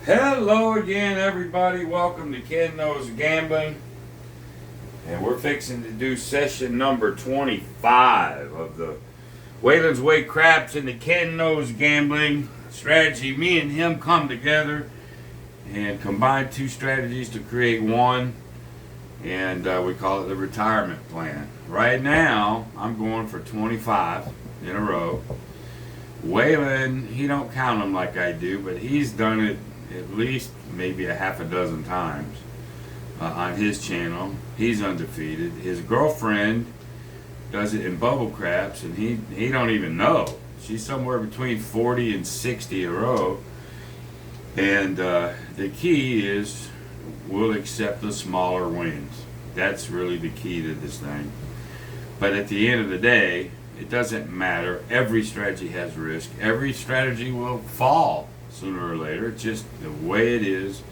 Hello again, everybody. Welcome to Ken Knows Gambling. And we're fixing to do session number 25 of the Waylon's Way Craps and the Ken Knows Gambling strategy. Me and him come together and combine two strategies to create one. And we call it the retirement plan. Right now, I'm going for 25 in a row. Waylon, he don't count them like I do, but he's done it at least maybe a half a dozen times on his channel. He's undefeated. His girlfriend does it in bubble craps, and he don't even know. She's somewhere between 40 and 60 a row. And the key is we'll accept the smaller wins. That's really the key to this thing. But at the end of the day, it doesn't matter. Every strategy has risk. Every strategy will fall sooner or later. It's just the way it is.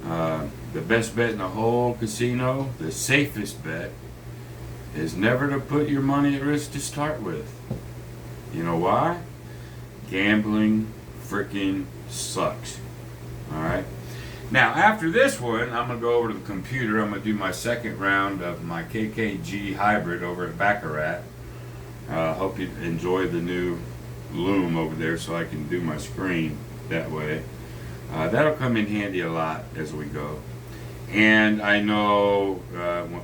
The best bet in the whole casino, the safest bet, is never to put your money at risk to start with. You know why? Gambling freaking sucks. Alright? Now, after this one, I'm going to go over to the computer. I'm going to do my second round of my KKG hybrid over at Baccarat. Hope you enjoy the new loom over there so I can do my screen that way. That'll come in handy a lot as we go. And I know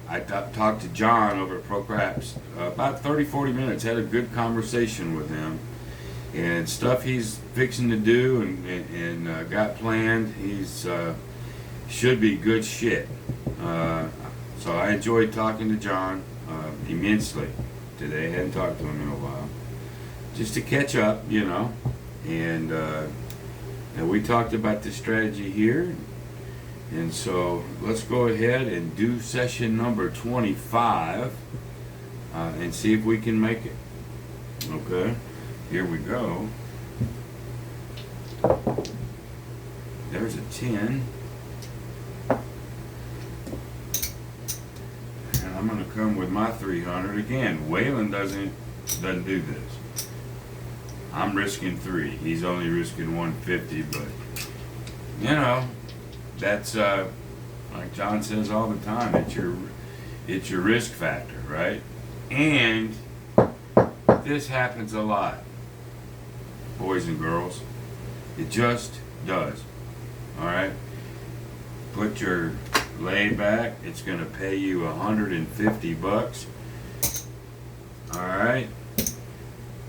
I talked to John over at Pro Craps about 30-40 minutes, had a good conversation with him. And stuff he's fixing to do and got planned, he's should be good shit. So I enjoyed talking to John immensely today. Hadn't talked to him in a while, just to catch up, you know. And we talked about the strategy here. And so let's go ahead and do session number 25 and see if we can make it. Okay, here we go. There's a 10. And I'm going to come with my 300 again. Waylon doesn't do this. I'm risking 3. He's only risking 150, but you know, that's like John says all the time, it's your risk factor, right? And this happens a lot, boys and girls. It just does. Alright? Put your lay back. It's going to pay you $150. Alright?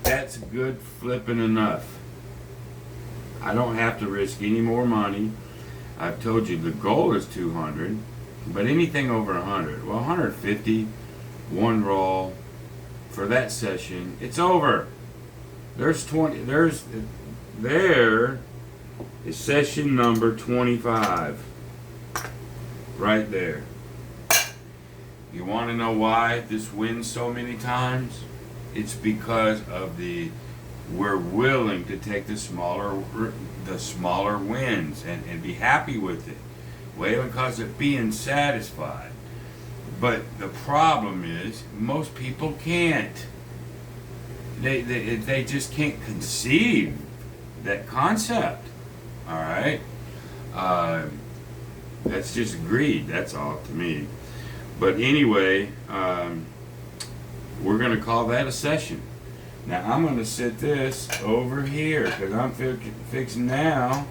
That's good flipping enough. I don't have to risk any more money. I've told you the goal is 200, but anything over 100, well, 150, one roll for that session, it's over. There's 20. There is session number 25, right there. You want to know why this wins so many times? It's because of we're willing to take the smaller wins and be happy with it. Waylon calls it being satisfied. But the problem is most people can't. They just can't conceive that concept. All right, that's just greed. That's all to me. But anyway, we're going to call that a session. Now I'm going to set this over here because I'm fixing now.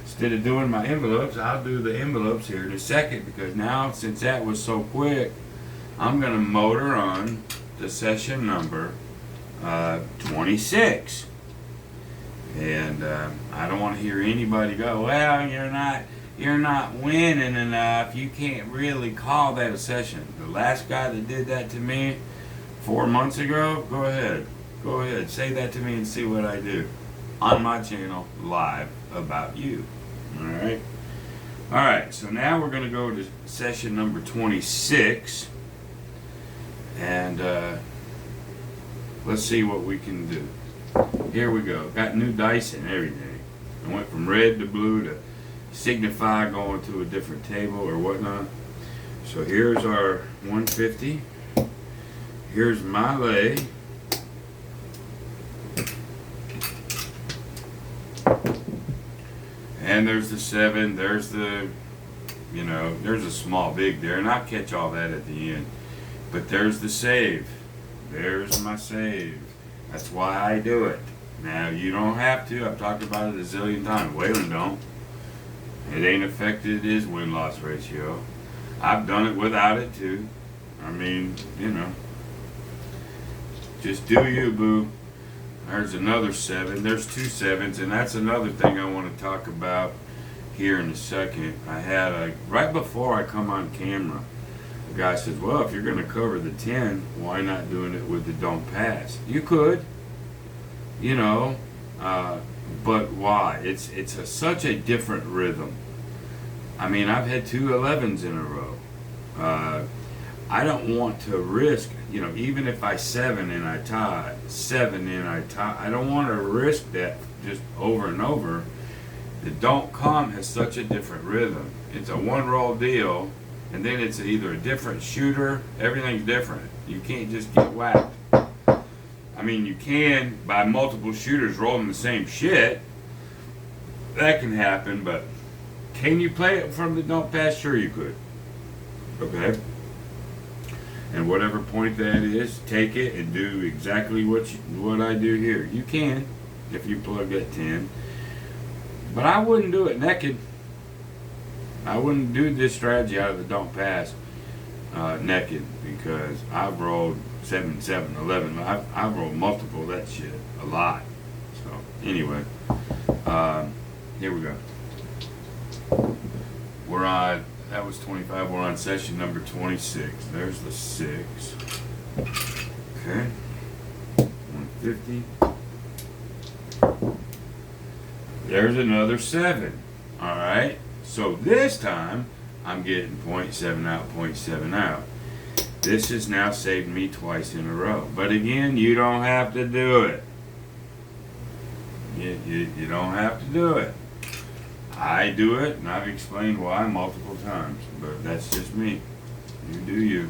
Instead of doing my envelopes, I'll do the envelopes here in a second, because now, since that was so quick, I'm going to motor on to session number 26. And I don't want to hear anybody go, well, you're not winning enough. You can't really call that a session. The last guy that did that to me 4 months ago, go ahead, say that to me and see what I do on my channel live about you. Alright, so now we're going to go to session number 26, and let's see what we can do. Here we go. Got new dice and everything. I went from red to blue to signify going to a different table or whatnot. So here's our 150. Here's my lay. And there's the 7, there's the, there's a small big there, and I'll catch all that at the end. But there's the save. There's my save. That's why I do it. Now, you don't have to. I've talked about it a zillion times. Waylon don't. It ain't affected his win-loss ratio. I've done it without it, too. I mean, just do you, boo. There's another 7. There's 2 7s, and that's another thing I want to talk about here in a second. I had right before I come on camera, the guy says, well, if you're going to cover the 10, why not doing it with the don't pass? You could, but why? It's such a different rhythm. I mean, I've had 2 11s in a row. I don't want to risk, even if I 7 and I tie, 7 and I tie, I don't want to risk that just over and over. The don't come has such a different rhythm. It's a 1-roll deal, and then it's either a different shooter, everything's different. You can't just get whacked. I mean, you can by multiple shooters rolling the same shit. That can happen, but can you play it from the don't pass? Sure you could. Okay? And whatever point that is, take it and do exactly what I do here. You can, if you plug that 10. But I wouldn't do it naked. I wouldn't do this strategy out of the don't pass naked, because I've rolled 7, 7, 11. I've rolled multiple of that shit. A lot. So, anyway. Here we go. We're on, that was 25. We're on session number 26. There's the 6. Okay. 150. There's another 7. Alright. So this time, I'm getting 0.7 out, 0.7 out. This has now saved me twice in a row. But again, you don't have to do it. You don't have to do it. I do it, and I've explained why multiple times. But that's just me. You do you.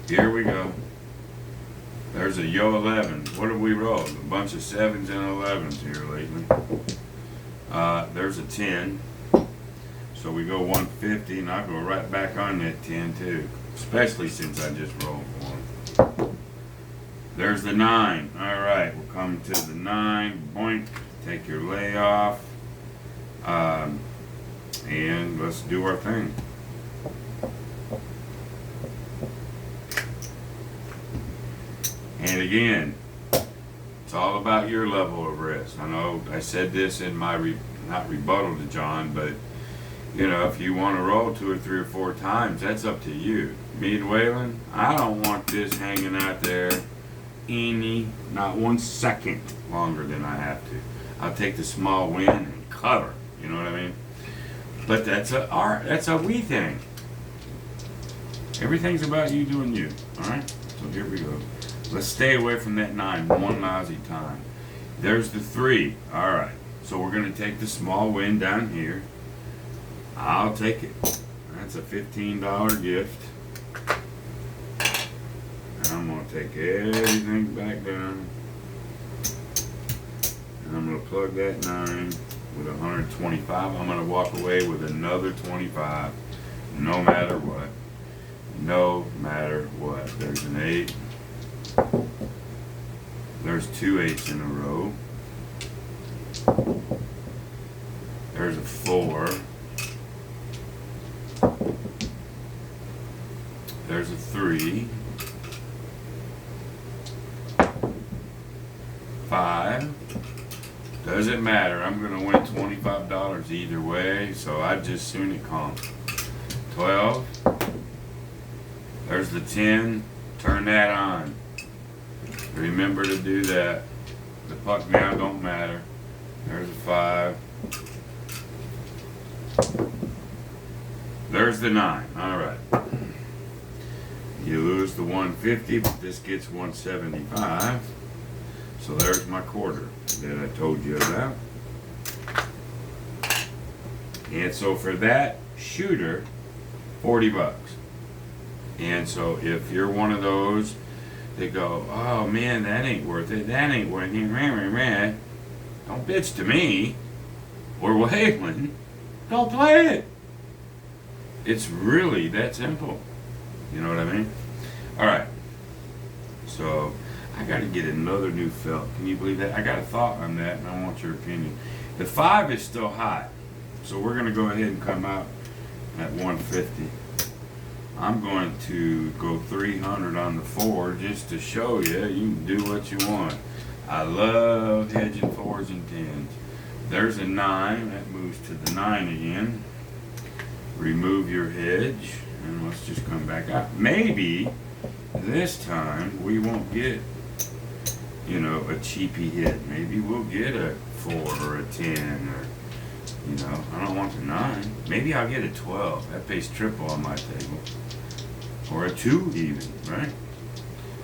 Here we go. There's a yo 11. What have we rolled? A bunch of 7s and 11s here lately. There's a 10. So we go 150, and I'll go right back on that 10 too. Especially since I just rolled 1. There's the 9. Alright, we'll come to the 9. Boink. Take your lay off. And let's do our thing. And again, it's all about your level of risk. I know I said this in my not rebuttal to John, but if you want to roll 2 or 3 or 4 times, that's up to you. Me and Waylon, I don't want this hanging out there not 1 second longer than I have to. I'll take the small win and cover. You know what I mean? But that's a we thing. Everything's about you doing you. Alright? So here we go. Let's stay away from that 9 one lousy time. There's the 3. Alright. So we're going to take the small win down here. I'll take it. That's a $15 gift. And I'm going to take everything back down. And I'm going to plug that 9 with 125. I'm going to walk away with another 25. No matter what. No matter what. There's an 8. There's 2 8s in a row. There's a 4. There's a 3. 5. Doesn't matter. I'm going to win $25 either way, so I'd just soon it come. 12. There's the 10. Turn that on. Remember to do that. The puck now don't matter. There's a 5. There's the 9. Alright. You lose the 150, but this gets 175. So there's my quarter that I told you about. And so for that shooter, $40. And so if you're one of those that go, oh man, that ain't worth it, that ain't worth it, don't bitch to me. or Wayland, don't play it. It's really that simple. You know what I mean? All right. So I got to get another new felt. Can you believe that? I got a thought on that, and I want your opinion. The 5 is still hot, so we're going to go ahead and come out at 150. I'm going to go 300 on the 4 just to show you can do what you want. I love hedging 4s and 10s. There's a 9. That moves to the 9 again. Remove your hedge, and let's just come back out. Maybe this time we won't get, you know, a cheapy hit. Maybe we'll get a 4 or a 10, or, you know, I don't want the 9. Maybe I'll get a 12. That pays triple on my table. Or a 2 even, right?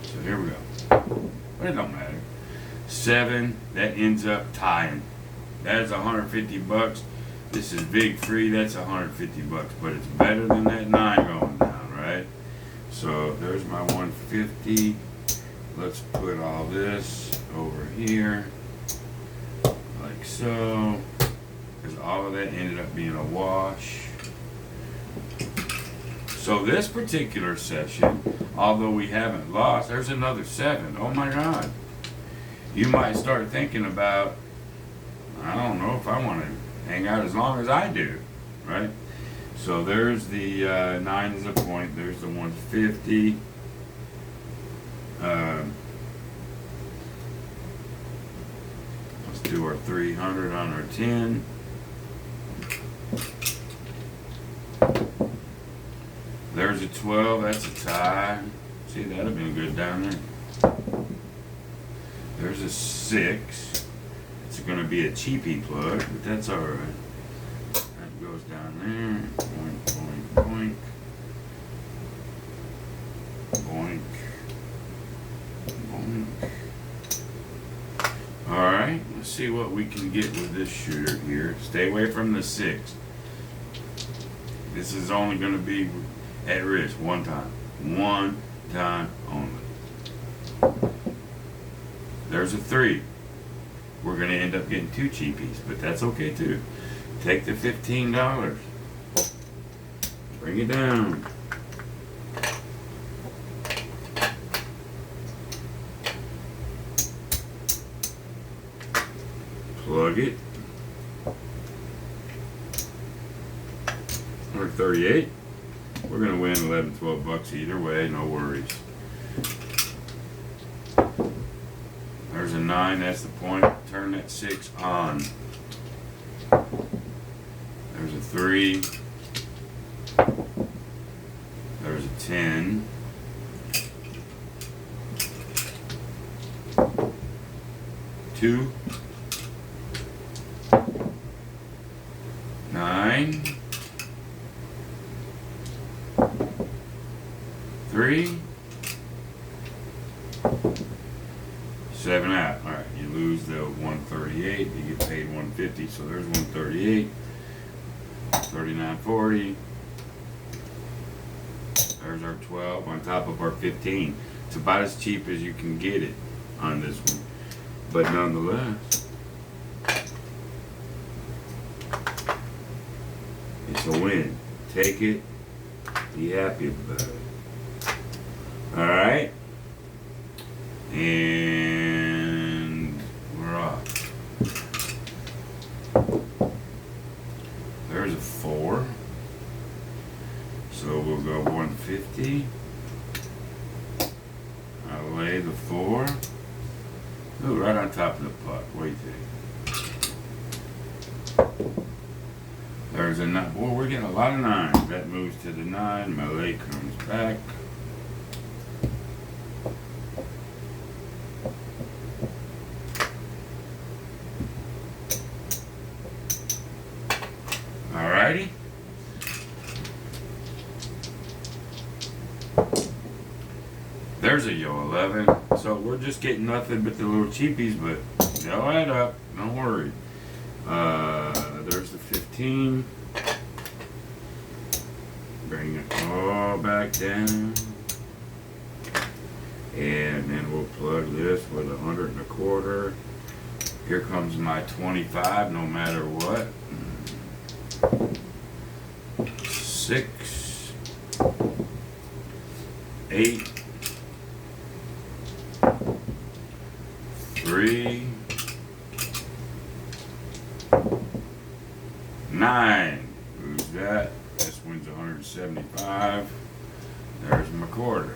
So here we go. But it don't matter. 7, that ends up tying. That's 150 bucks. This is big free, that's 150 bucks. But it's better than that 9 going down, right? So there's my 150. Let's put all this over here, like so. Because all of that ended up being a wash. So this particular session, although we haven't lost, there's another 7. Oh my God. You might start thinking about, I don't know if I want to hang out as long as I do, right? So there's the 9 is a point. There's the 150. Let's do our 300 on our 10. There's a 12, that's a tie. See, that'd have been good down there. There's a 6. It's going to be a cheapy plug, but that's alright. That goes down there. Boink, boink, boink. Boink, boink. Alright, let's see what we can get with this shooter here. Stay away from the 6. This is only going to be at risk one time. One time only. There's a 3. We're going to end up getting 2 cheapies, but that's okay too. Take the $15. Bring it down. Plug it. 138. We're going to win 11, 12 bucks either way, no worries. There's a 9, that's the point. Turn that 6 on. There's a 3. There's a 10. Two. 9. 3. 7 out. Alright, you lose the 138, you get paid 150, so there's 138. 39.40. There's our 12 on top of our 15. It's about as cheap as you can get it on this one. But nonetheless, it's a win. Take it, be happy about it. Alright? And we're off. There's a 4. So we'll go 150. I'll lay the 4. Ooh, right on top of the puck. Wait till. There's a 9. Boy, we're getting a lot of 9s. That moves to the 9. My lay comes back. Alrighty. There's a yo 11. So we're just getting nothing but the little cheapies, but they'll add up. Don't worry. There's the 15. Bring it all back down. And then we'll plug this with 100 1/4. Here comes my 25, no matter what. 6, 8, 3, 9. Who's that? This one's 175. There's my quarter.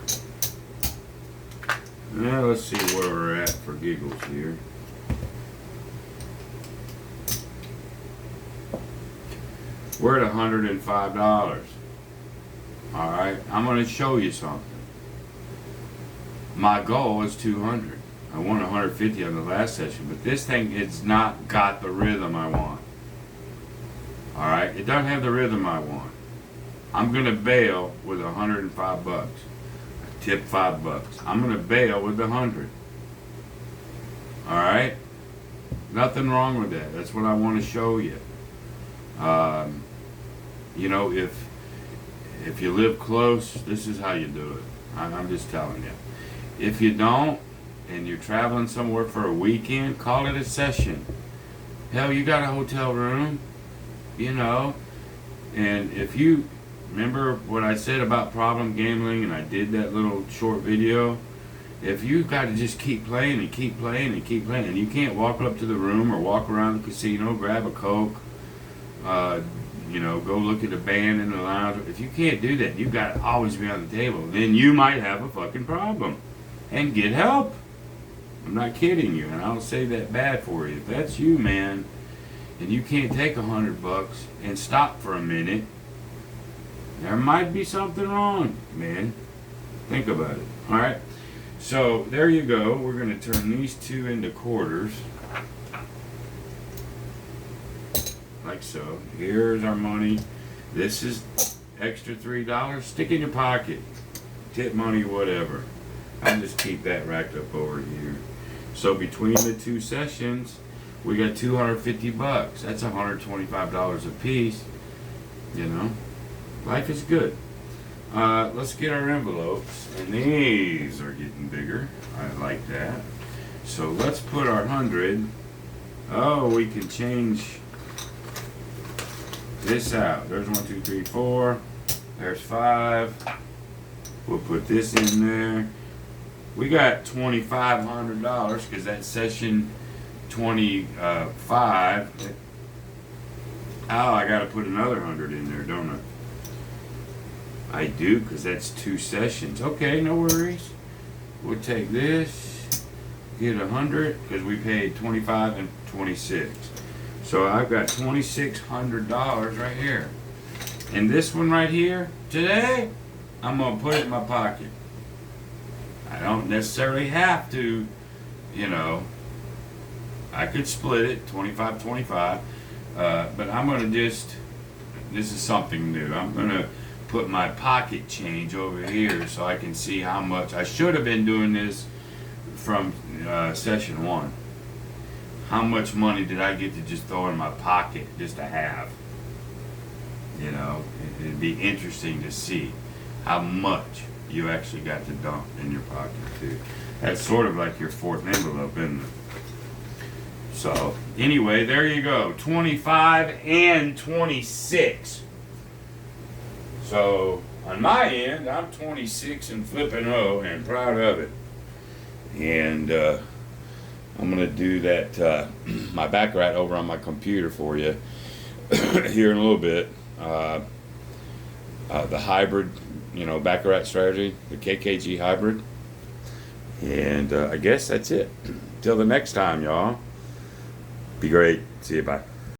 Now let's see where we're at for giggles here. We're at $105. Alright, I'm going to show you something. My goal is 200. I won 150 on the last session, but this thing, it's not got the rhythm I want. Alright, it doesn't have the rhythm I want. I'm going to bail with 105 bucks. Tip $5. I'm going to bail with 100. Alright? Nothing wrong with that. That's what I want to show you. You know, if you live close, this is how you do it. I'm just telling you. If you don't, and you're traveling somewhere for a weekend, call it a session. Hell, you got a hotel room, you know. And if you remember what I said about problem gambling, and I did that little short video, if you've got to just keep playing and keep playing and keep playing, and you can't walk up to the room or walk around the casino, grab a Coke, you know, go look at a band in the lounge. If you can't do that, you've got to always be on the table. Then you might have a fucking problem. And get help. I'm not kidding you, and I don't say that bad for you. If that's you, man, and you can't take $100 and stop for a minute, there might be something wrong, man. Think about it. Alright? So, there you go. We're going to turn these two into quarters. Like so. Here's our money. This is extra $3. Stick in your pocket. Tip money, whatever. I'll just keep that racked up over here. So between the two sessions, we got 250 bucks. That's $125 a piece. You know, life is good. Let's get our envelopes, and these are getting bigger. I like that. So let's put our 100. Oh, we can change this out. There's 1, 2, 3, 4. There's 5. We'll put this in there. We got $2,500 because that's session 25. Oh, I got to put another 100 in there, don't I? I do, because that's 2 sessions. Okay, no worries. We'll take this, get 100, because we paid 25 and 26. So I've got $2,600 right here. And this one right here, today, I'm going to put it in my pocket. I don't necessarily have to, you know, I could split it, 25-25, but I'm going to just, this is something new. I'm going to put my pocket change over here so I can see how much. I should have been doing this from session 1. How much money did I get to just throw in my pocket just to have? You know, it'd be interesting to see how much you actually got to dump in your pocket too. That's sort of like your fourth envelope, isn't it? So anyway, there you go, 25 and 26. So on my end, I'm 26 and flipping O and proud of it. And I'm gonna do that my baccarat over on my computer for you here in a little bit. The hybrid, you know, baccarat strategy, the KKG hybrid. And I guess that's it. Till the next time, y'all. Be great. See you. Bye.